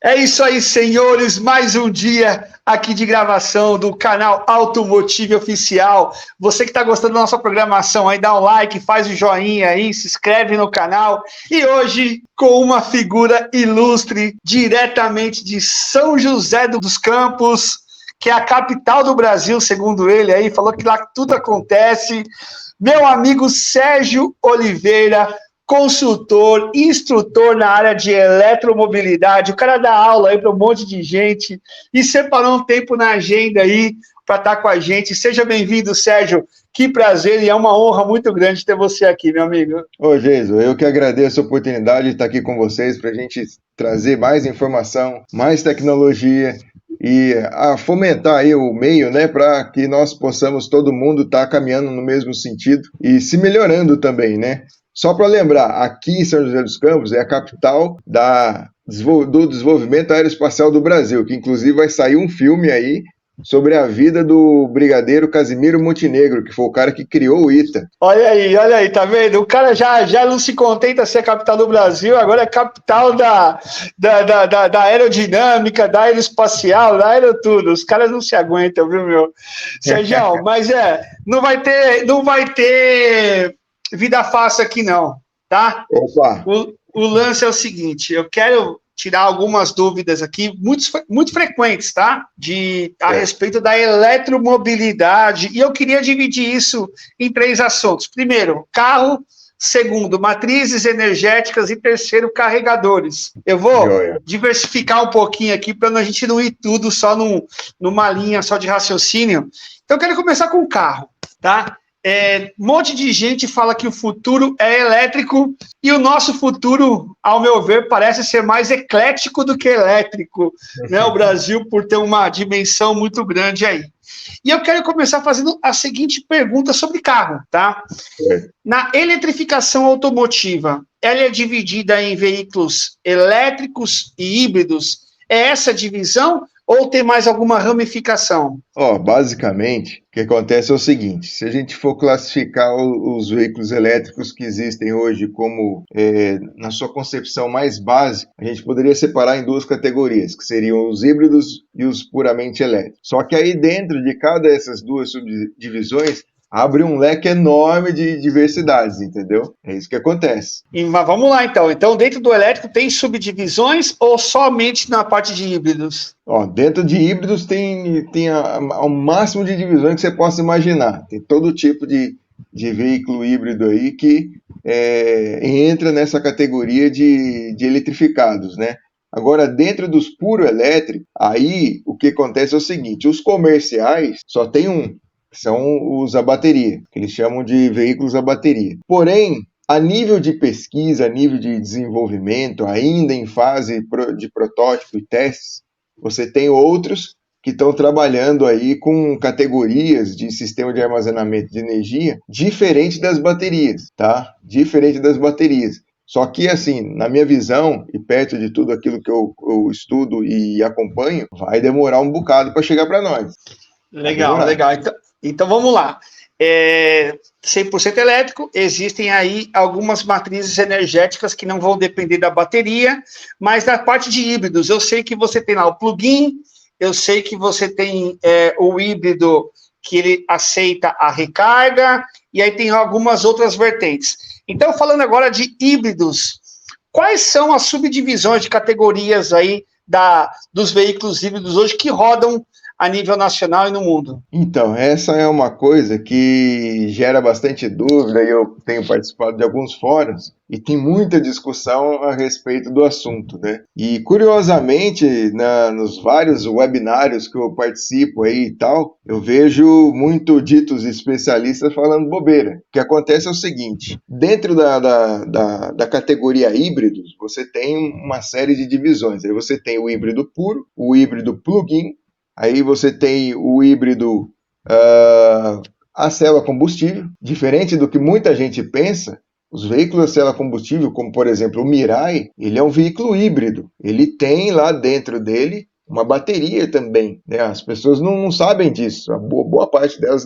É isso aí, senhores. Mais um dia aqui de gravação do canal Automotive Oficial. Você que está gostando da nossa programação aí, dá um like, faz o joinha aí, se inscreve no canal. E hoje, com uma figura ilustre, diretamente de São José dos Campos, que é a capital do Brasil, segundo ele aí, falou que lá tudo acontece. Meu amigo Sérgio Oliveira, consultor, instrutor na área de eletromobilidade, o cara dá aula aí para um monte de gente e separou um tempo na agenda aí para estar com a gente. Seja bem-vindo, Sérgio. Que prazer e é uma honra muito grande ter você aqui, meu amigo. Ô, Geiso, eu que agradeço a oportunidade de estar aqui com vocês para a gente trazer mais informação, mais tecnologia e a fomentar aí o meio, né, para que nós possamos, todo mundo, estar caminhando no mesmo sentido e se melhorando também, né? Só para lembrar, aqui em São José dos Campos é a capital do desenvolvimento aeroespacial do Brasil, que inclusive vai sair um filme aí sobre a vida do brigadeiro Casimiro Montenegro, que foi o cara que criou o ITA. Olha aí, tá vendo? O cara já não se contenta ser a capital do Brasil, agora é capital da aerodinâmica, da aeroespacial, da aerotudo. Os caras não se aguentam, viu, meu? Sérgio, mas não vai ter vida fácil aqui não, tá? Opa! O lance é o seguinte, eu quero tirar algumas dúvidas aqui, muito frequentes, tá? A respeito da eletromobilidade, e eu queria dividir isso em 3 assuntos. Primeiro, carro. Segundo, matrizes energéticas. E terceiro, carregadores. Eu vou diversificar um pouquinho aqui para a gente não ir tudo só numa linha só de raciocínio. Então, eu quero começar com o carro, tá? Um monte de gente fala que o futuro é elétrico e o nosso futuro, ao meu ver, parece ser mais eclético do que elétrico, né? O Brasil, por ter uma dimensão muito grande aí. E eu quero começar fazendo a seguinte pergunta sobre carro, tá? Na eletrificação automotiva, ela é dividida em veículos elétricos e híbridos? É essa a divisão? Ou tem mais alguma ramificação? Basicamente, o que acontece é o seguinte, se a gente for classificar os veículos elétricos que existem hoje como, na sua concepção mais básica, a gente poderia separar em 2 categorias, que seriam os híbridos e os puramente elétricos. Só que aí dentro de cada dessas 2 subdivisões, abre um leque enorme de diversidades, entendeu? É isso que acontece. Mas vamos lá, então. Então, dentro do elétrico tem subdivisões ou somente na parte de híbridos? Dentro de híbridos tem o máximo de divisões que você possa imaginar. Tem todo tipo de veículo híbrido aí que entra nessa categoria de eletrificados, né? Agora, dentro dos puro elétricos, aí o que acontece é o seguinte, os comerciais só tem um, são os a bateria, que eles chamam de veículos a bateria. Porém, a nível de pesquisa, a nível de desenvolvimento, ainda em fase de protótipo e testes, você tem outros que estão trabalhando aí com categorias de sistema de armazenamento de energia diferente das baterias, tá? Diferente das baterias. Só que, assim, na minha visão, e perto de tudo aquilo que eu estudo e acompanho, vai demorar um bocado para chegar para nós. Legal. Então vamos lá. 100% elétrico, existem aí algumas matrizes energéticas que não vão depender da bateria, mas da parte de híbridos, eu sei que você tem lá o plug-in, eu sei que você tem o híbrido que ele aceita a recarga, e aí tem algumas outras vertentes. Então, falando agora de híbridos, quais são as subdivisões de categorias aí dos veículos híbridos hoje que rodam a nível nacional e no mundo? Então, essa é uma coisa que gera bastante dúvida, e eu tenho participado de alguns fóruns, e tem muita discussão a respeito do assunto, né? E, curiosamente, nos vários webinários que eu participo aí e tal, eu vejo muito ditos especialistas falando bobeira. O que acontece é o seguinte, dentro da categoria híbridos, você tem uma série de divisões. Aí você tem o híbrido puro, o híbrido plug-in, aí você tem o híbrido a célula combustível. Diferente do que muita gente pensa, os veículos a célula combustível, como por exemplo o Mirai, ele é um veículo híbrido. Ele tem lá dentro dele uma bateria também, né? As pessoas não sabem disso, a boa parte delas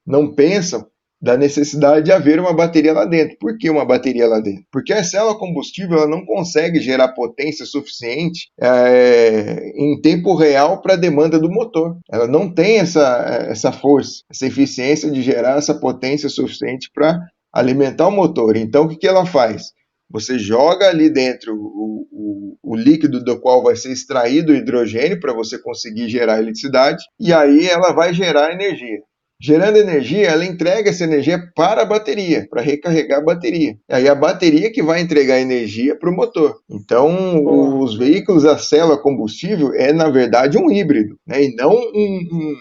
não pensam da necessidade de haver uma bateria lá dentro. Por que uma bateria lá dentro? Porque a célula combustível ela não consegue gerar potência suficiente em tempo real para a demanda do motor. Ela não tem essa força, essa eficiência de gerar essa potência suficiente para alimentar o motor. Então, o que ela faz? Você joga ali dentro o líquido do qual vai ser extraído o hidrogênio para você conseguir gerar eletricidade, e aí ela vai gerar energia. Gerando energia, ela entrega essa energia para a bateria, para recarregar a bateria. E aí a bateria que vai entregar energia para o motor. Então, os veículos a célula combustível é, na verdade, um híbrido, né? E não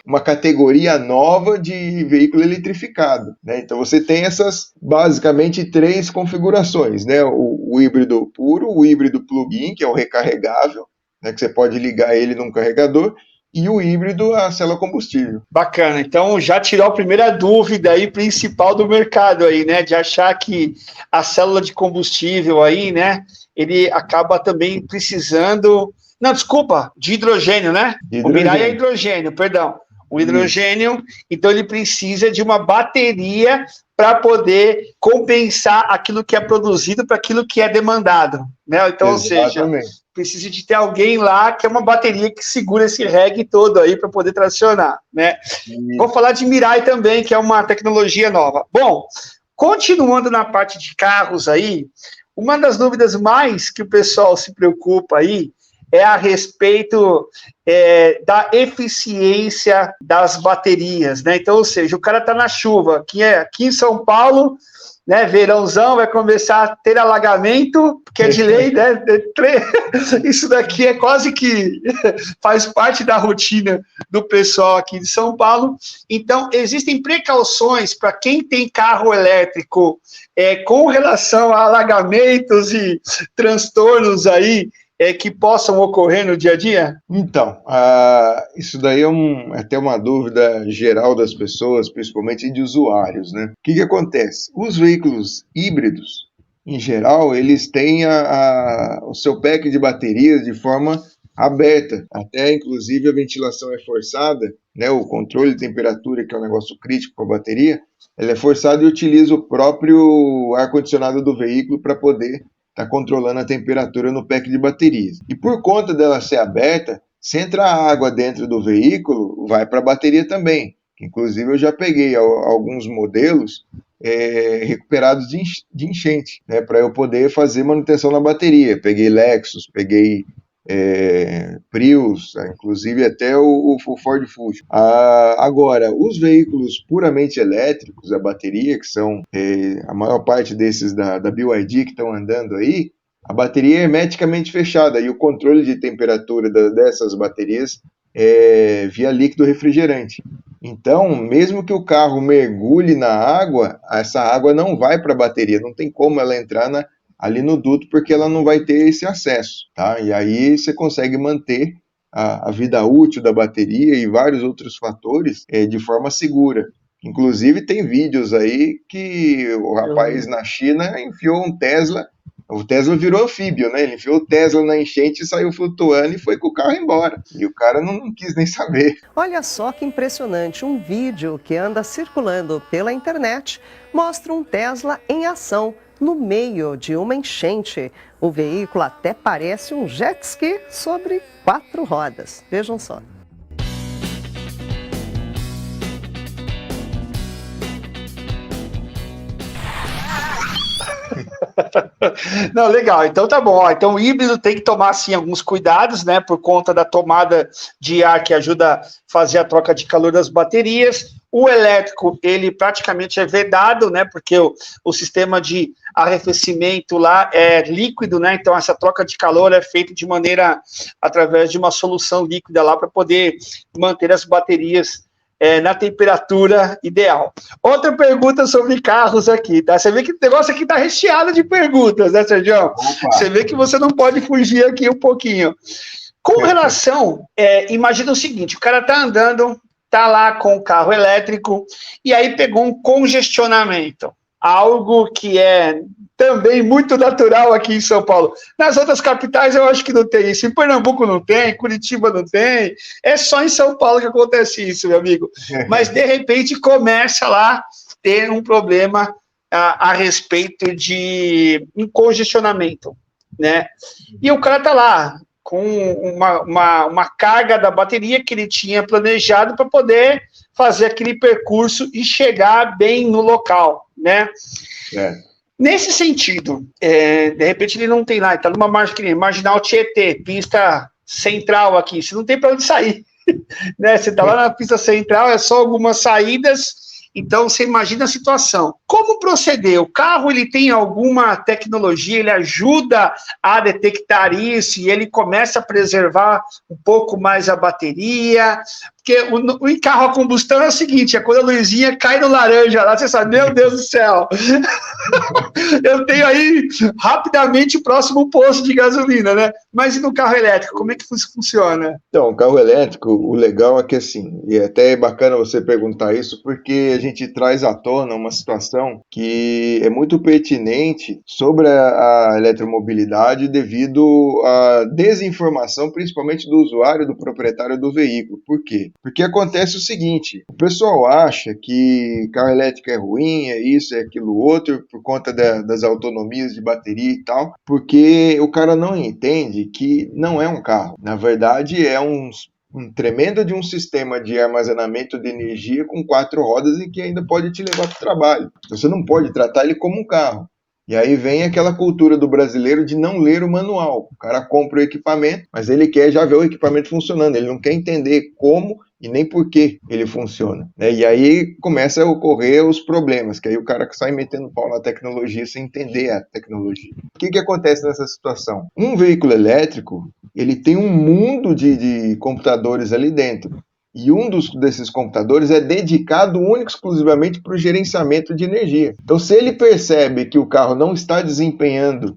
uma categoria nova de veículo eletrificado, né? Então, você tem essas, basicamente, 3 configurações, né? O híbrido puro, o híbrido plug-in, que é o recarregável, né? Que você pode ligar ele num carregador, e o híbrido a célula combustível. Bacana, então já tirou a primeira dúvida aí principal do mercado aí, né, de achar que a célula de combustível aí, né, ele acaba também precisando, não, desculpa, de hidrogênio, né? O Mirai é hidrogênio, perdão. O hidrogênio, então ele precisa de uma bateria para poder compensar aquilo que é produzido para aquilo que é demandado, né? Então, exatamente. Ou seja, precisa de ter alguém lá que é uma bateria que segura esse reggae todo aí para poder tracionar, né? Vou falar de Mirai também, que é uma tecnologia nova. Bom, continuando na parte de carros aí, uma das dúvidas mais que o pessoal se preocupa aí é a respeito da eficiência das baterias, né? Então, ou seja, o cara está na chuva, que é aqui em São Paulo, né, verãozão, vai começar a ter alagamento, que é de lei, né? Isso daqui é quase que faz parte da rotina do pessoal aqui de São Paulo. Então, existem precauções para quem tem carro elétrico com relação a alagamentos e transtornos aí que possam ocorrer no dia a dia? Então, isso daí é até uma dúvida geral das pessoas, principalmente de usuários, né? O que acontece? Os veículos híbridos, em geral, eles têm o seu pack de baterias de forma aberta, até inclusive a ventilação é forçada, né? O controle de temperatura, que é um negócio crítico para a bateria, ele é forçado e utiliza o próprio ar-condicionado do veículo para poder está controlando a temperatura no pack de baterias. E por conta dela ser aberta, se entra água dentro do veículo, vai para a bateria também. Inclusive, eu já peguei alguns modelos recuperados de enchente, né, para eu poder fazer manutenção na bateria. Peguei Lexus, peguei Prius, inclusive até o Ford Fusion. Agora, os veículos puramente elétricos, a bateria, que são a maior parte desses da BYD que estão andando aí, a bateria é hermeticamente fechada e o controle de temperatura dessas baterias é via líquido refrigerante. Então, mesmo que o carro mergulhe na água, essa água não vai para a bateria, não tem como ela entrar ali no duto, porque ela não vai ter esse acesso, tá? E aí você consegue manter a vida útil da bateria e vários outros fatores de forma segura. Inclusive tem vídeos aí que o rapaz na China enfiou um Tesla, o Tesla virou anfíbio, né? Ele enfiou o Tesla na enchente e saiu flutuando e foi com o carro embora. E o cara não quis nem saber. Olha só que impressionante, um vídeo que anda circulando pela internet mostra um Tesla em ação no meio de uma enchente. O veículo até parece um jet ski sobre 4 rodas. Vejam só. Não, legal, então tá bom. Então o híbrido tem que tomar, assim, alguns cuidados, né, por conta da tomada de ar que ajuda a fazer a troca de calor das baterias. O elétrico, ele praticamente é vedado, né, porque o sistema de arrefecimento lá é líquido, né, então essa troca de calor é feita de maneira, através de uma solução líquida lá para poder manter as baterias na temperatura ideal. Outra pergunta sobre carros aqui, tá? Você vê que o negócio aqui tá recheado de perguntas, né, Sérgio? Você vê que você não pode fugir aqui um pouquinho. Com relação, imagina o seguinte, o cara tá andando, tá lá com o carro elétrico, e aí pegou um congestionamento, algo que é também muito natural aqui em São Paulo. Nas outras capitais eu acho que não tem isso, em Pernambuco não tem, Curitiba não tem, é só em São Paulo que acontece isso, meu amigo. Mas de repente começa lá ter um problema a respeito de um congestionamento, né? E o cara tá lá com uma carga da bateria que ele tinha planejado para poder fazer aquele percurso e chegar bem no local, né? Nesse sentido, de repente ele não tem lá, ele está numa marginal Tietê, pista central aqui, você não tem para onde sair, né? Você está lá na pista central, é só algumas saídas, então você imagina a situação. Como proceder? O carro ele tem alguma tecnologia, ele ajuda a detectar isso e ele começa a preservar um pouco mais a bateria, porque o carro a combustão é o seguinte, é quando a luzinha cai no laranja lá, você sabe, meu Deus do céu, eu tenho aí rapidamente o próximo posto de gasolina, né? Mas e no carro elétrico, como é que isso funciona? Então, o carro elétrico, o legal é que assim, e até é bacana você perguntar isso, porque a gente traz à tona uma situação que é muito pertinente sobre a eletromobilidade devido à desinformação, principalmente do usuário, do proprietário do veículo. Por quê? Porque acontece o seguinte, o pessoal acha que carro elétrico é ruim, é isso, é aquilo outro, por conta das autonomias de bateria e tal, porque o cara não entende que não é um carro. Na verdade, é um tremendo de um sistema de armazenamento de energia com 4 rodas e que ainda pode te levar para o trabalho. Você não pode tratar ele como um carro. E aí vem aquela cultura do brasileiro de não ler o manual. O cara compra o equipamento, mas ele quer já ver o equipamento funcionando. Ele não quer entender como e nem por que ele funciona, né? E aí começa a ocorrer os problemas, que aí o cara sai metendo pau na tecnologia sem entender a tecnologia. O que acontece nessa situação? Um veículo elétrico, ele tem um mundo de computadores ali dentro. E desses computadores é dedicado único e exclusivamente para o gerenciamento de energia. Então, se ele percebe que o carro não está desempenhando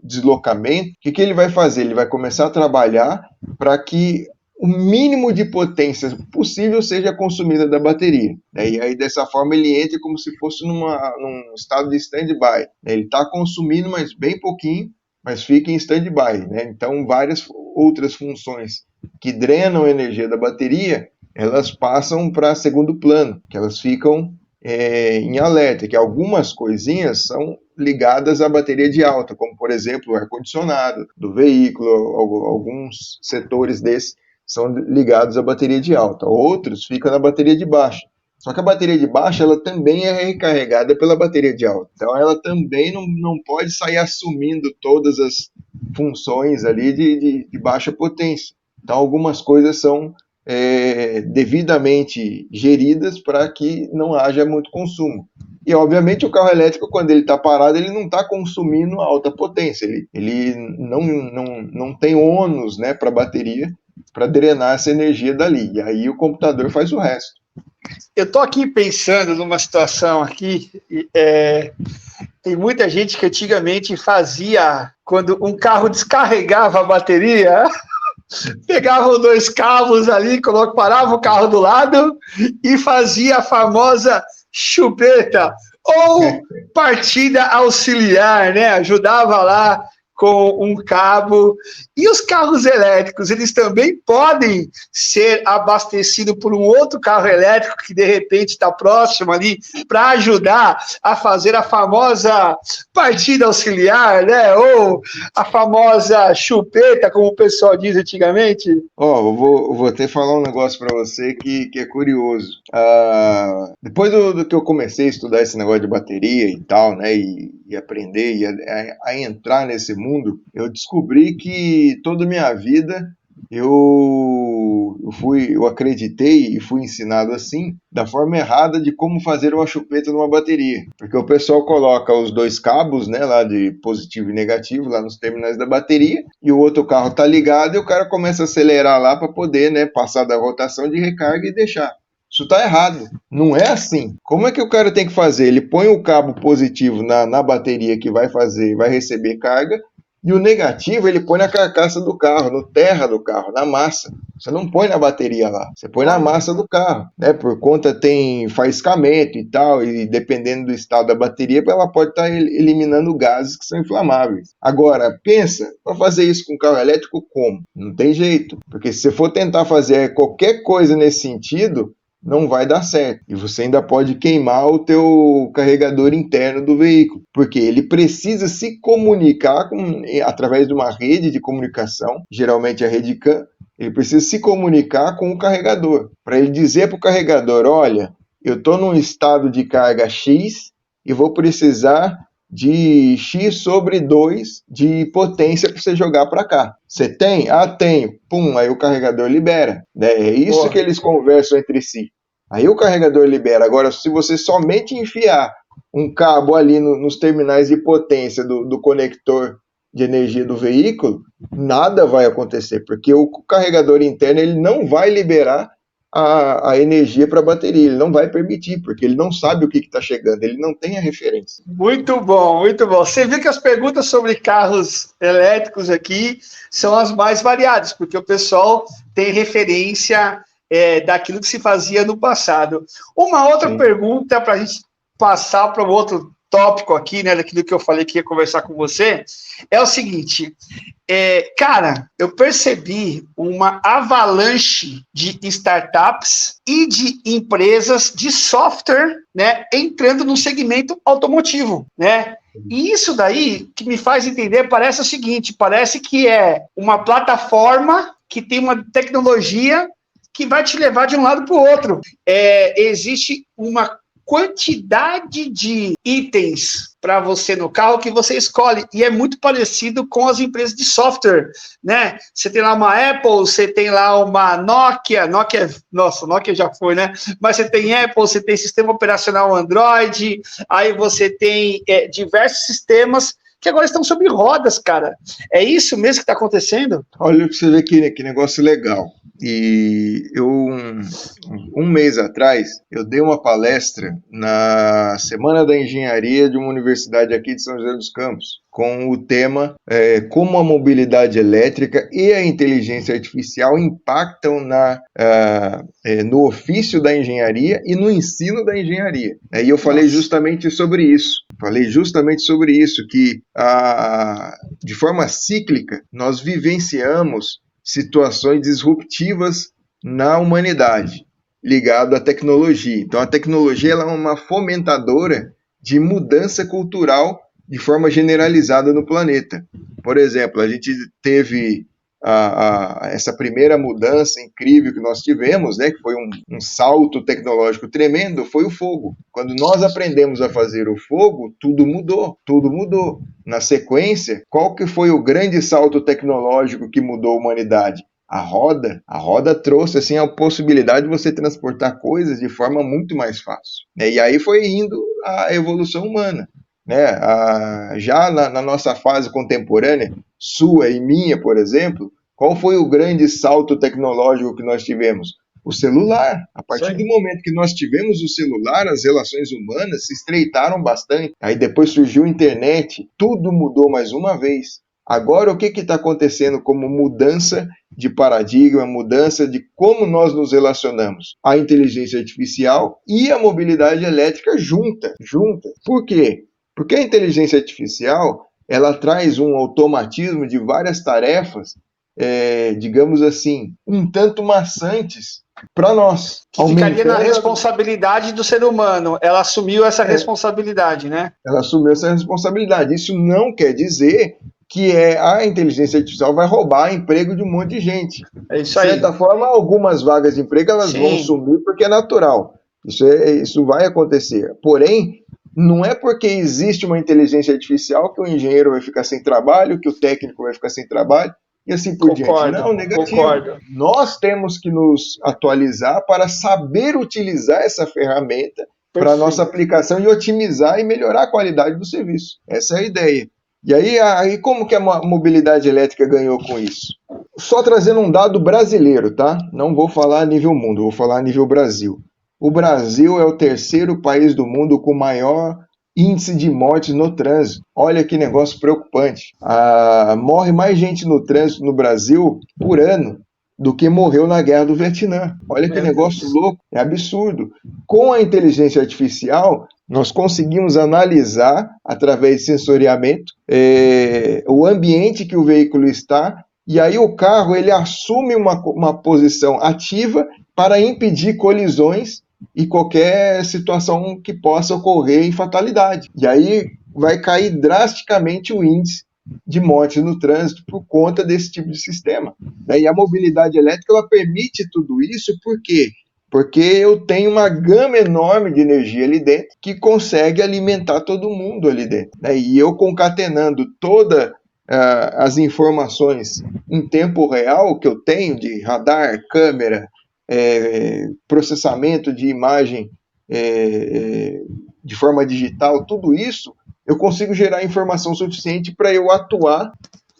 deslocamento, o que ele vai fazer? Ele vai começar a trabalhar para que o mínimo de potência possível seja consumida da bateria. E aí, dessa forma, ele entra como se fosse num estado de stand-by. Ele está consumindo, mas bem pouquinho, mas fica em stand-by, né? Então, várias outras funções que drenam a energia da bateria, elas passam para segundo plano, que elas ficam em alerta, que algumas coisinhas são ligadas à bateria de alta, como, por exemplo, o ar-condicionado do veículo, alguns setores desses são ligados à bateria de alta, outros ficam na bateria de baixa. Só que a bateria de baixa ela também é recarregada pela bateria de alta. Então ela também não pode sair assumindo todas as funções ali de baixa potência. Então algumas coisas são devidamente geridas para que não haja muito consumo. E obviamente o carro elétrico, quando ele está parado, ele não está consumindo alta potência. Ele não tem ônus, né, para a bateria para drenar essa energia dali. E aí o computador faz o resto. Eu estou aqui pensando numa situação aqui, tem muita gente que antigamente fazia, quando um carro descarregava a bateria, pegava 2 cabos ali, parava o carro do lado e fazia a famosa chupeta, ou partida auxiliar, né? Ajudava lá com um cabo. E os carros elétricos, eles também podem ser abastecidos por um outro carro elétrico que de repente está próximo ali para ajudar a fazer a famosa partida auxiliar, né? Ou a famosa chupeta, como o pessoal diz antigamente. Eu vou até falar um negócio para você que é curioso. Depois do que eu comecei a estudar esse negócio de bateria e tal, né? E aprender e a entrar nesse mundo, eu descobri que toda a minha vida eu acreditei e fui ensinado assim, da forma errada de como fazer uma chupeta numa bateria. Porque o pessoal coloca os 2 cabos, né, lá de positivo e negativo, lá nos terminais da bateria, e o outro carro tá ligado e o cara começa a acelerar lá para poder, né, passar da rotação de recarga e deixar. Isso está errado. Não é assim. Como é que o cara tem que fazer? Ele põe o cabo positivo na bateria que vai receber carga, e o negativo ele põe na carcaça do carro, no terra do carro, na massa. Você não põe na bateria lá, você põe na massa do carro, né? Por conta tem faiscamento e tal, e dependendo do estado da bateria, ela pode estar eliminando gases que são inflamáveis. Agora, pensa, para fazer isso com carro elétrico, como? Não tem jeito, porque se você for tentar fazer qualquer coisa nesse sentido, não vai dar certo. E você ainda pode queimar o teu carregador interno do veículo, porque ele precisa se comunicar através de uma rede de comunicação, geralmente a rede CAN, ele precisa se comunicar com o carregador, para ele dizer para o carregador, olha, eu estou num estado de carga X e vou precisar de X sobre 2 de potência para você jogar para cá. Você tem? Ah, tenho. Pum, aí o carregador libera. É isso que eles conversam entre si. Aí o carregador libera. Agora, se você somente enfiar um cabo ali nos terminais de potência do conector de energia do veículo, nada vai acontecer, porque o carregador interno ele não vai liberar a energia para a bateria, ele não vai permitir, porque ele não sabe o que está chegando, ele não tem a referência. Muito bom, muito bom. Você viu que as perguntas sobre carros elétricos aqui são as mais variadas, porque o pessoal tem referência daquilo que se fazia no passado. Uma outra pergunta para a gente passar para o outro tópico aqui, né, daquilo que eu falei que ia conversar com você, é o seguinte, cara, eu percebi uma avalanche de startups e de empresas de software, né, entrando no segmento automotivo, né, e isso daí que me faz entender, parece o seguinte, parece que é uma plataforma que tem uma tecnologia que vai te levar de um lado para o outro. Existe uma quantidade de itens para você no carro que você escolhe, e é muito parecido com as empresas de software, né? Você tem lá uma Apple, você tem lá uma Nokia, nossa, Nokia já foi, né? Mas você tem Apple, você tem sistema operacional Android, aí você tem diversos sistemas que agora estão sob rodas, cara. É isso mesmo que está acontecendo? Olha para você ver que negócio legal. E eu, um mês atrás, eu dei uma palestra na Semana da Engenharia de uma universidade aqui de São José dos Campos, com o tema como a mobilidade elétrica e a inteligência artificial impactam no ofício da engenharia e no ensino da engenharia. E eu falei justamente sobre isso. Que de forma cíclica nós vivenciamos situações disruptivas na humanidade, ligado à tecnologia. Então, a tecnologia ela é uma fomentadora de mudança cultural de forma generalizada no planeta. Por exemplo, a gente teve essa primeira mudança incrível que nós tivemos, né, que foi um salto tecnológico tremendo, foi o fogo. Quando nós aprendemos a fazer o fogo, tudo mudou. Na sequência, qual que foi o grande salto tecnológico que mudou a humanidade? A roda trouxe assim, a possibilidade de você transportar coisas de forma muito mais fácil. E aí foi indo a evolução humana. Já na nossa fase contemporânea, sua e minha, por exemplo, qual foi o grande salto tecnológico que nós tivemos? O celular. A partir do momento que nós tivemos o celular, as relações humanas se estreitaram bastante. Aí depois surgiu a internet, tudo mudou mais uma vez. Agora, o que está acontecendo como mudança de paradigma, mudança de como nós nos relacionamos? A inteligência artificial e a mobilidade elétrica juntas. Por quê? Porque a inteligência artificial, ela traz um automatismo de várias tarefas, digamos assim, um tanto maçantes para nós. Que ficaria na responsabilidade do ser humano. Ela assumiu essa responsabilidade, né? Ela assumiu essa responsabilidade. Isso não quer dizer que a inteligência artificial vai roubar emprego de um monte de gente. É isso aí. De certa forma, algumas vagas de emprego elas vão sumir porque é natural. Isso vai acontecer. Porém, não é porque existe uma inteligência artificial que o engenheiro vai ficar sem trabalho, que o técnico vai ficar sem trabalho, e assim por diante. Não, negativo. Concordo. Nós temos que nos atualizar para saber utilizar essa ferramenta para a nossa aplicação e otimizar e melhorar a qualidade do serviço. Essa é a ideia. E aí como que a mobilidade elétrica ganhou com isso? Só trazendo um dado brasileiro, tá? Não vou falar a nível mundo, vou falar a nível Brasil. O Brasil é o terceiro país do mundo com maior índice de mortes no trânsito. Olha que negócio preocupante. Morre mais gente no trânsito no Brasil por ano do que morreu na Guerra do Vietnã. Olha que negócio louco, é absurdo. Com a inteligência artificial, nós conseguimos analisar, através de sensoriamento, o ambiente que o veículo está, e aí o carro ele assume uma posição ativa para impedir colisões e qualquer situação que possa ocorrer em fatalidade. E aí vai cair drasticamente o índice de morte no trânsito por conta desse tipo de sistema. E a mobilidade elétrica ela permite tudo isso, por quê? Porque eu tenho uma gama enorme de energia ali dentro que consegue alimentar todo mundo ali dentro. E eu concatenando todas as informações em tempo real que eu tenho de radar, câmera, processamento de imagem de forma digital, tudo isso, eu consigo gerar informação suficiente para eu atuar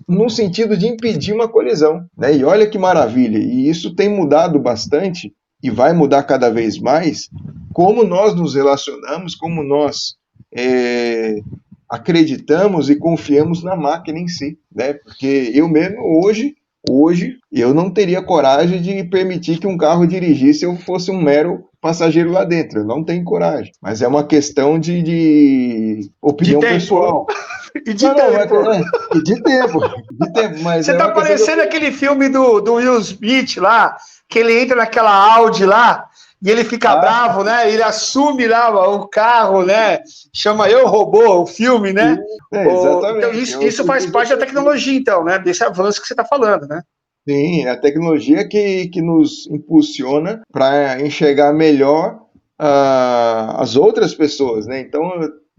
no sentido de impedir uma colisão. E olha que maravilha, e isso tem mudado bastante e vai mudar cada vez mais, como nós nos relacionamos, como nós acreditamos e confiamos na máquina em si, Porque eu mesmo, hoje, eu não teria coragem de permitir que um carro dirigisse se eu fosse um mero passageiro lá dentro. Eu não tenho coragem. Mas é uma questão de opinião pessoal. E de tempo. E de tempo. Mas você tá parecendo aquele filme do Will Smith lá, que ele entra naquela Audi lá, e ele fica bravo, né? Ele assume lá o carro, né? Chama Eu, Robô, o filme, né? Exatamente. Então, isso faz parte da tecnologia, então, né? Desse avanço que você está falando, né? Sim, a tecnologia que nos impulsiona para enxergar melhor as outras pessoas, né? Então,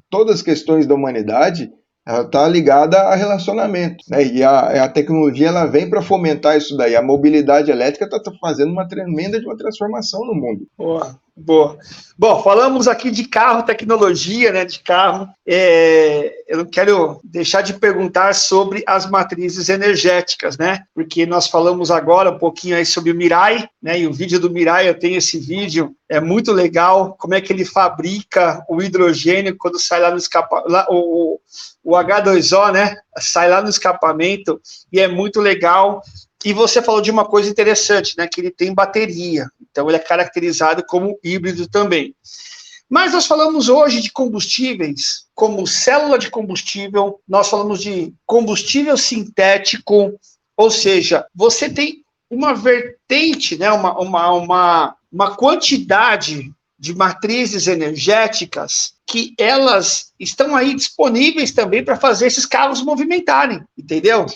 todas as questões da humanidade ela está ligada a relacionamento, né? E a tecnologia ela vem para fomentar isso daí. A mobilidade elétrica está fazendo uma tremenda de uma transformação no mundo. Boa. Bom, falamos aqui de carro, tecnologia, né? De carro. Eu não quero deixar de perguntar sobre as matrizes energéticas, né? Porque nós falamos agora um pouquinho aí sobre o Mirai, né? E o vídeo do Mirai, eu tenho esse vídeo, é muito legal, como é que ele fabrica o hidrogênio quando sai lá no escapamento, o H2O, né? Sai lá no escapamento e é muito legal. E você falou de uma coisa interessante, né? Que ele tem bateria, então ele é caracterizado como híbrido também. Mas nós falamos hoje de combustíveis, como célula de combustível, nós falamos de combustível sintético, ou seja, você tem uma vertente, né? Uma quantidade de matrizes energéticas que elas estão aí disponíveis também para fazer esses carros movimentarem, entendeu?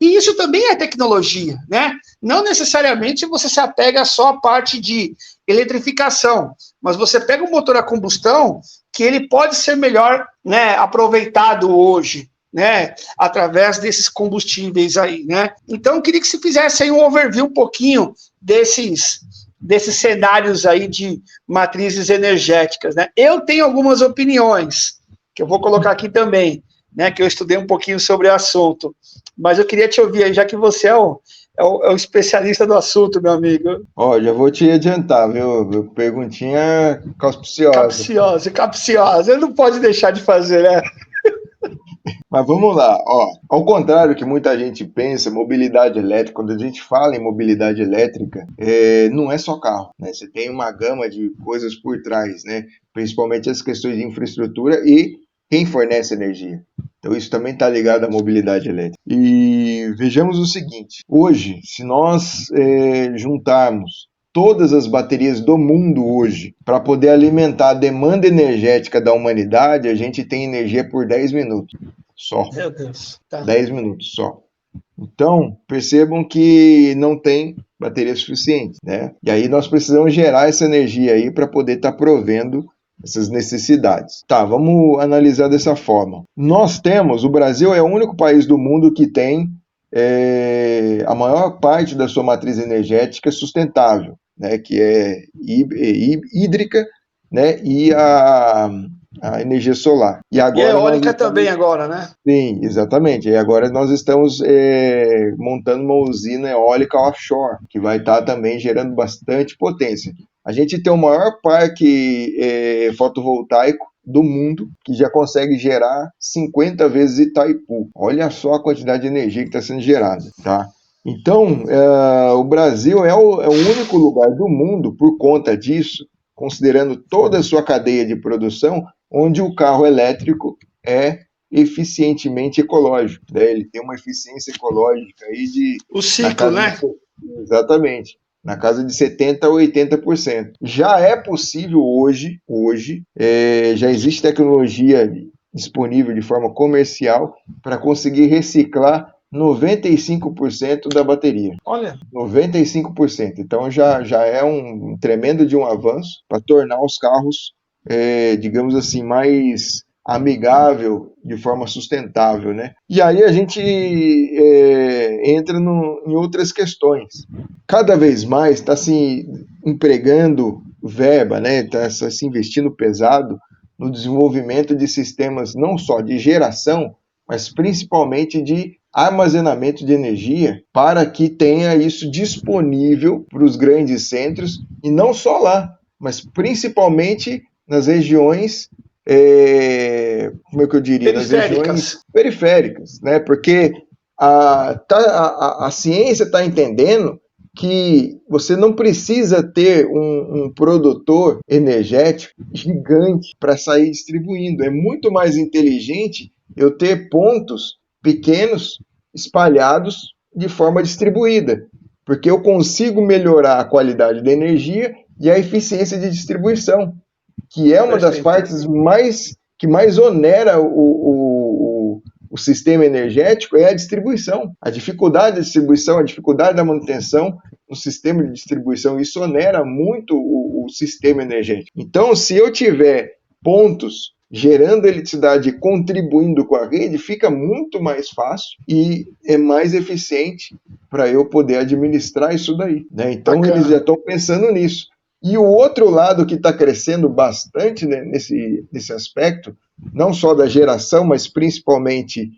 E isso também é tecnologia, né? Não necessariamente você se apega só à parte de eletrificação, mas você pega um motor a combustão que ele pode ser melhor, né, aproveitado hoje, né, através desses combustíveis aí, né? Então, eu queria que você fizesse aí um overview um pouquinho desses cenários aí de matrizes energéticas, né? Eu tenho algumas opiniões, que eu vou colocar aqui também, né, que eu estudei um pouquinho sobre o assunto, mas eu queria te ouvir aí, já que você é o especialista do assunto, meu amigo. Já vou te adiantar, viu? Perguntinha capciosa. Capciosa, ele não pode deixar de fazer, né? Mas vamos lá, ao contrário que muita gente pensa, mobilidade elétrica, quando a gente fala em mobilidade elétrica, não é só carro, né? Você tem uma gama de coisas por trás, né? Principalmente as questões de infraestrutura e quem fornece energia. Então isso também está ligado à mobilidade elétrica. E vejamos o seguinte, hoje, se nós juntarmos todas as baterias do mundo hoje para poder alimentar a demanda energética da humanidade, a gente tem energia por 10 minutos só. Meu Deus. Tá. 10 minutos só. Então, percebam que não tem bateria suficiente, né? E aí nós precisamos gerar essa energia aí para poder estar provendo essas necessidades. Tá, vamos analisar dessa forma. O Brasil é o único país do mundo que tem a maior parte da sua matriz energética sustentável, né, que é hídrica, né, e a energia solar. E a eólica também agora, né? Sim, exatamente. E agora nós estamos montando uma usina eólica offshore, que vai estar também gerando bastante potência. A gente tem o maior parque fotovoltaico do mundo, que já consegue gerar 50 vezes Itaipu. Olha só a quantidade de energia que está sendo gerada, tá? Então, o Brasil é o único lugar do mundo, por conta disso, considerando toda a sua cadeia de produção, onde o carro elétrico é eficientemente ecológico, né? Ele tem uma eficiência ecológica aí o ciclo, né? Exatamente. na casa de 70% a 80%. Já é possível hoje, já existe tecnologia disponível de forma comercial para conseguir reciclar 95% da bateria. Olha. 95%. Então já é um tremendo de um avanço para tornar os carros, digamos assim, mais amigável, de forma sustentável, né? E aí a gente entra em outras questões. Cada vez mais está se empregando verba, né? Está se investindo pesado no desenvolvimento de sistemas não só de geração, mas principalmente de armazenamento de energia, para que tenha isso disponível para os grandes centros, e não só lá, mas principalmente nas regiões, como é que eu diria? Nas regiões periféricas, né? Porque a ciência está entendendo que você não precisa ter um produtor energético gigante para sair distribuindo. É muito mais inteligente eu ter pontos pequenos espalhados de forma distribuída, porque eu consigo melhorar a qualidade da energia e a eficiência de distribuição, que é uma das partes que mais onera o sistema energético, é a distribuição. A dificuldade da distribuição, a dificuldade da manutenção no sistema de distribuição, isso onera muito o sistema energético. Então, se eu tiver pontos gerando eletricidade e contribuindo com a rede, fica muito mais fácil e é mais eficiente para eu poder administrar isso daí, né? Então, bacana. Eles já estão pensando nisso. E o outro lado que está crescendo bastante, né, nesse aspecto, não só da geração, mas principalmente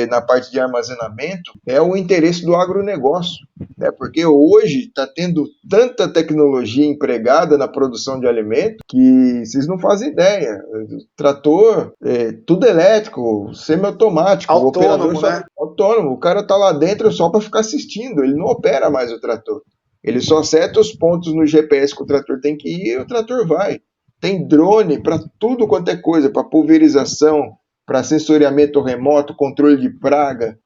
na parte de armazenamento, é o interesse do agronegócio, né? Porque hoje está tendo tanta tecnologia empregada na produção de alimento que vocês não fazem ideia. Trator, tudo elétrico, semiautomático, autônomo, operador né? Autônomo. O cara está lá dentro só para ficar assistindo, ele não opera mais o trator. Ele só seta os pontos no GPS que o trator tem que ir e o trator vai. Tem drone para tudo quanto é coisa, para pulverização, para sensoriamento remoto, controle de praga,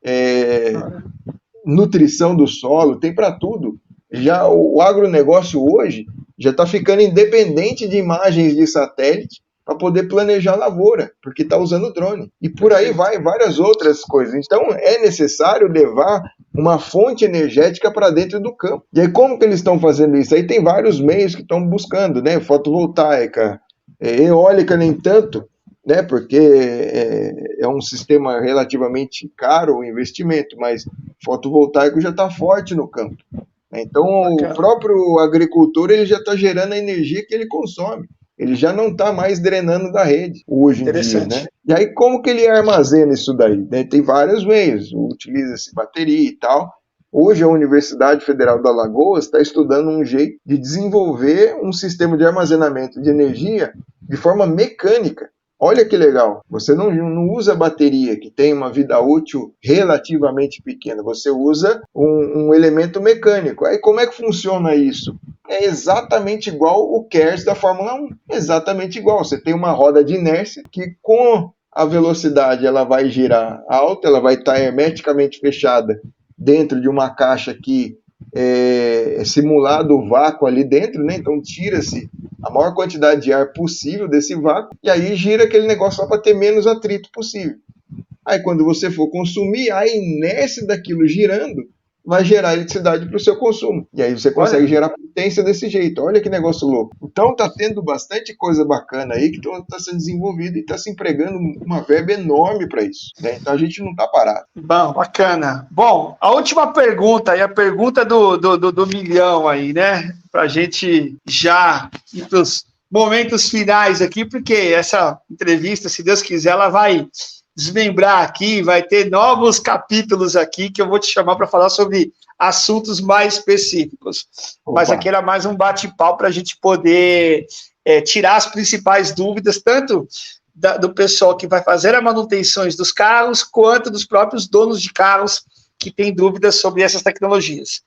nutrição do solo, tem para tudo. Já o agronegócio hoje já está ficando independente de imagens de satélite para poder planejar a lavoura, porque está usando drone. E por aí vai várias outras coisas. Então é necessário levar uma fonte energética para dentro do campo. E aí como que eles estão fazendo isso? Aí tem vários meios que estão buscando, né? Fotovoltaica, eólica nem tanto, né? Porque é um sistema relativamente caro o investimento, mas fotovoltaico já está forte no campo. Então o próprio agricultor ele já está gerando a energia que ele consome. Ele já não está mais drenando da rede hoje em dia, né? E aí como que ele armazena isso daí? Tem vários meios, utiliza-se bateria e tal. Hoje a Universidade Federal da Alagoas está estudando um jeito de desenvolver um sistema de armazenamento de energia de forma mecânica. Olha que legal, você não usa bateria, que tem uma vida útil relativamente pequena, você usa um elemento mecânico. Aí como é que funciona isso? É exatamente igual o KERS da Fórmula 1, exatamente igual. Você tem uma roda de inércia que com a velocidade ela vai girar alta, ela vai estar hermeticamente fechada dentro de uma caixa que é simulado o vácuo ali dentro, né? Então tira-se a maior quantidade de ar possível desse vácuo e aí gira aquele negócio só para ter menos atrito possível. Aí quando você for consumir, a inércia daquilo girando vai gerar eletricidade para o seu consumo. E aí você consegue gerar potência desse jeito. Olha que negócio louco. Então está tendo bastante coisa bacana aí que está sendo desenvolvida e está se empregando uma verba enorme para isso, né? Então a gente não está parado. Bom, bacana. Bom, a última pergunta, e a pergunta do milhão aí, né? Para a gente já ir para os momentos finais aqui, porque essa entrevista, se Deus quiser, ela vai desmembrar aqui, vai ter novos capítulos aqui que eu vou te chamar para falar sobre assuntos mais específicos. Opa. Mas aqui era mais um bate-papo para a gente poder tirar as principais dúvidas, tanto do pessoal que vai fazer as manutenções dos carros, quanto dos próprios donos de carros que têm dúvidas sobre essas tecnologias.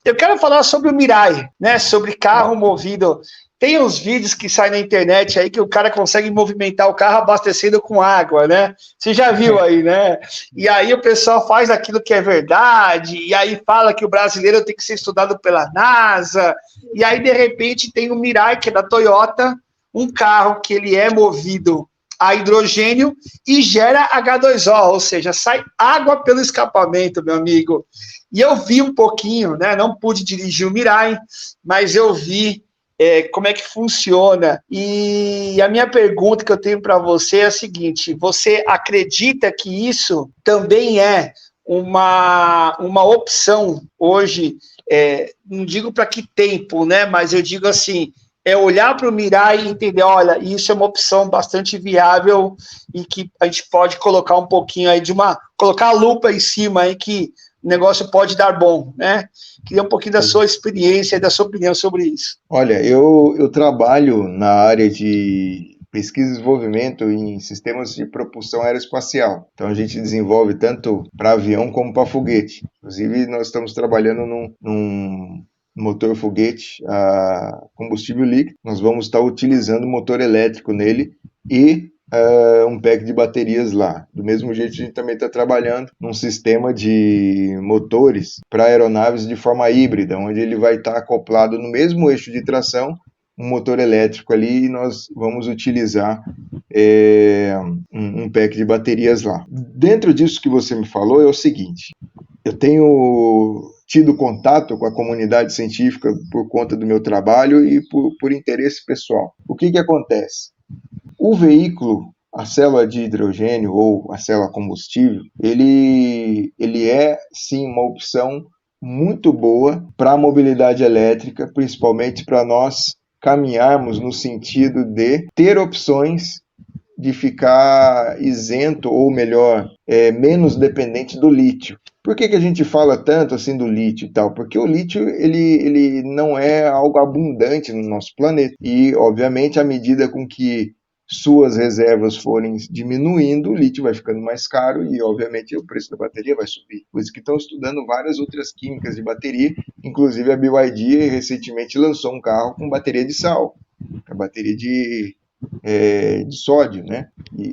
Eu quero falar sobre o Mirai, né, sobre carro movido Tem uns vídeos que saem na internet aí que o cara consegue movimentar o carro abastecendo com água, né? Você já viu aí, né? E aí o pessoal faz aquilo que é verdade, e aí fala que o brasileiro tem que ser estudado pela NASA, e aí de repente tem o Mirai, que é da Toyota, um carro que ele é movido a hidrogênio e gera H2O, ou seja, sai água pelo escapamento, meu amigo. E eu vi um pouquinho, né? Não pude dirigir o Mirai, mas eu vi como é que funciona. E a minha pergunta que eu tenho para você é a seguinte: você acredita que isso também é uma opção hoje? Não digo para que tempo, né? Mas eu digo assim, olhar para o Mirai e entender, olha, isso é uma opção bastante viável e que a gente pode colocar um pouquinho aí colocar a lupa em cima aí que o negócio pode dar bom, né? Queria um pouquinho da sua experiência e da sua opinião sobre isso. Olha, eu trabalho na área de pesquisa e desenvolvimento em sistemas de propulsão aeroespacial. Então a gente desenvolve tanto para avião como para foguete. Inclusive nós estamos trabalhando num motor foguete a combustível líquido. Nós vamos estar utilizando motor elétrico nele e um pack de baterias lá. Do mesmo jeito, a gente também está trabalhando num sistema de motores para aeronaves de forma híbrida, onde ele vai estar acoplado no mesmo eixo de tração, um motor elétrico ali, e nós vamos utilizar um pack de baterias lá. Dentro disso que você me falou é o seguinte: eu tenho tido contato com a comunidade científica por conta do meu trabalho e por interesse pessoal. O que acontece? O veículo, a célula de hidrogênio ou a célula combustível, ele é sim uma opção muito boa para a mobilidade elétrica, principalmente para nós caminharmos no sentido de ter opções de ficar isento, ou melhor, menos dependente do lítio. Por que a gente fala tanto assim do lítio e tal? Porque o lítio ele não é algo abundante no nosso planeta. E, obviamente, à medida com que suas reservas forem diminuindo, o lítio vai ficando mais caro e, obviamente, o preço da bateria vai subir. Por isso que estão estudando várias outras químicas de bateria, inclusive a BYD recentemente lançou um carro com bateria de sal, a bateria de sódio, né?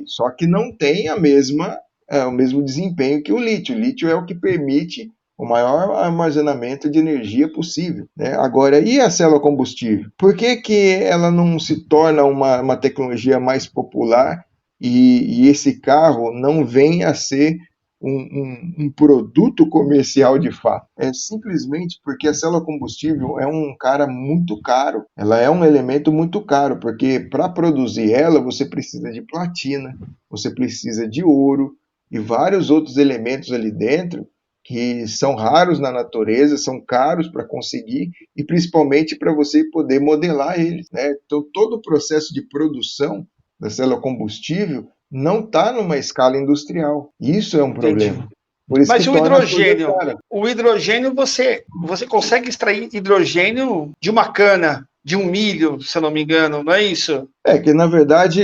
Só que não tem o mesmo desempenho que o lítio. O lítio é o que permite o maior armazenamento de energia possível, né? Agora, e a célula combustível? Por que ela não se torna uma tecnologia mais popular e esse carro não vem a ser um produto comercial de fato? É simplesmente porque a célula combustível é um cara muito caro. Ela é um elemento muito caro, porque para produzir ela você precisa de platina, você precisa de ouro e vários outros elementos ali dentro que são raros na natureza, são caros para conseguir e principalmente para você poder modelar eles, né? Então todo o processo de produção da célula combustível não está numa escala industrial. Isso é um problema. Por isso Mas que o hidrogênio, você consegue extrair hidrogênio de uma cana, de um milho, se eu não me engano, não é isso? Que na verdade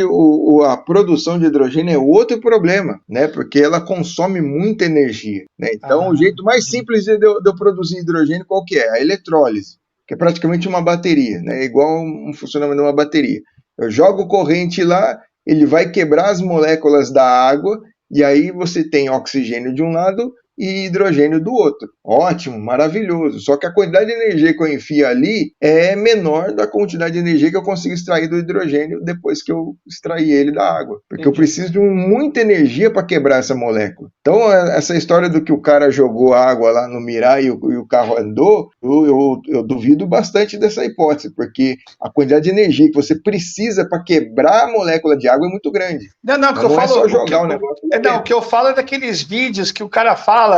a produção de hidrogênio é outro problema, né? Porque ela consome muita energia, né? Então o jeito mais simples de eu produzir hidrogênio qual que é? A eletrólise, que é praticamente uma bateria, né? Igual um funcionamento de uma bateria. Eu jogo corrente lá, ele vai quebrar as moléculas da água e aí você tem oxigênio de um lado e hidrogênio do outro. Ótimo, maravilhoso. Só que a quantidade de energia que eu enfio ali é menor da quantidade de energia que eu consigo extrair do hidrogênio depois que eu extrair ele da água. Porque eu preciso de muita energia para quebrar essa molécula. Então, essa história do que o cara jogou água lá no Mirai e o carro andou, eu duvido bastante dessa hipótese, porque a quantidade de energia que você precisa para quebrar a molécula de água é muito grande. Não, que eu falo, é só jogar o negócio. O que eu falo é daqueles vídeos que o cara fala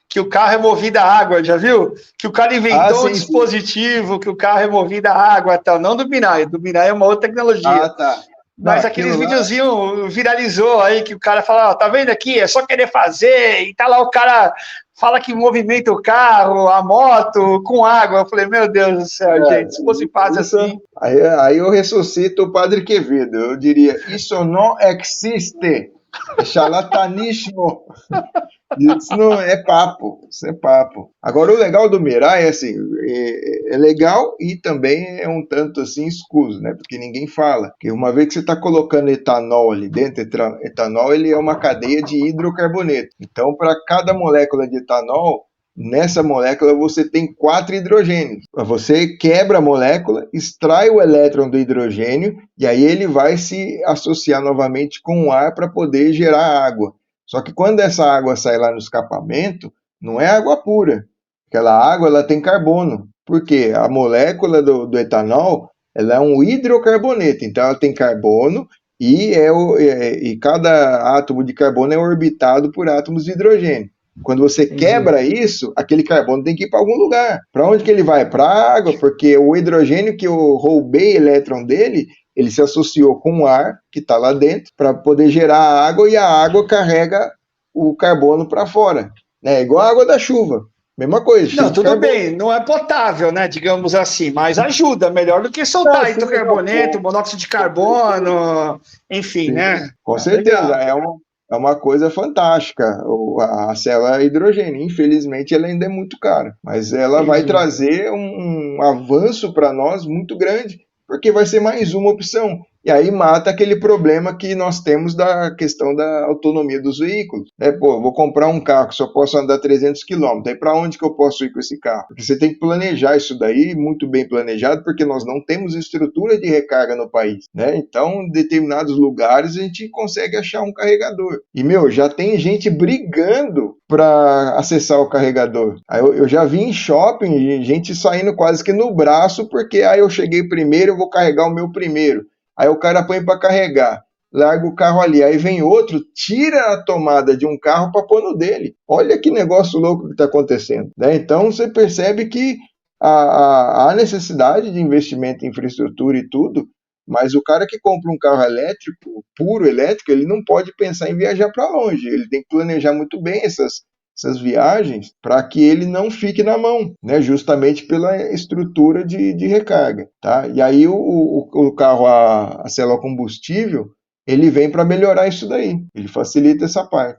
que o carro é movido a água, já viu? Que o cara inventou um dispositivo, que o carro é movido a água e tal. Não do Mirai é uma outra tecnologia. Tá. Mas aqueles videozinhos viralizou aí, que o cara fala, tá vendo aqui? É só querer fazer, e tá lá o cara fala que movimenta o carro, a moto, com água. Eu falei, meu Deus do céu, gente, se fosse fácil assim... Aí eu ressuscito o Padre Quevedo, eu diria, isso não existe, é charlatanismo. Isso não é papo, isso é papo. Agora, o legal do Mirai é assim, é legal e também é um tanto assim escuso, né? Porque ninguém fala. Porque uma vez que você está colocando etanol ali dentro, etanol ele é uma cadeia de hidrocarboneto. Então, para cada molécula de etanol, nessa molécula você tem 4 hidrogênios. Você quebra a molécula, extrai o elétron do hidrogênio e aí ele vai se associar novamente com o ar para poder gerar água. Só que quando essa água sai lá no escapamento, não é água pura. Aquela água ela tem carbono. Por quê? A molécula do etanol ela é um hidrocarboneto, então ela tem carbono e cada átomo de carbono é orbitado por átomos de hidrogênio. Quando você quebra isso, aquele carbono tem que ir para algum lugar. Para onde que ele vai? Para a água, porque o hidrogênio que eu roubei elétron dele, ele se associou com o ar que está lá dentro para poder gerar a água e a água carrega o carbono para fora. É igual a água da chuva. Mesma coisa. Não, tudo bem, não é potável, né? Digamos assim, mas ajuda, melhor do que soltar hidrocarboneto, monóxido de carbono, enfim, Sim, né? com certeza, é uma coisa fantástica. A célula a hidrogênio, infelizmente, ela ainda é muito cara, mas ela vai trazer um avanço para nós muito grande, porque vai ser mais uma opção. E aí mata aquele problema que nós temos da questão da autonomia dos veículos. Pô, vou comprar um carro que só posso andar 300 quilômetros, aí para onde que eu posso ir com esse carro? Porque você tem que planejar isso daí, muito bem planejado, porque nós não temos estrutura de recarga no país, né? Então, em determinados lugares a gente consegue achar um carregador. E, já tem gente brigando para acessar o carregador. Aí eu já vi em shopping gente saindo quase que no braço, porque eu cheguei primeiro, eu vou carregar o meu primeiro. Aí o cara põe para carregar, larga o carro ali, aí vem outro, tira a tomada de um carro para pôr no dele. Olha que negócio louco que está acontecendo, né? Então você percebe que há necessidade de investimento em infraestrutura e tudo, mas o cara que compra um carro elétrico, puro elétrico, ele não pode pensar em viajar para longe, ele tem que planejar muito bem essas viagens para que ele não fique na mão, né? Justamente pela estrutura de recarga. Tá? E aí o carro a célula combustível ele vem para melhorar isso daí, ele facilita essa parte.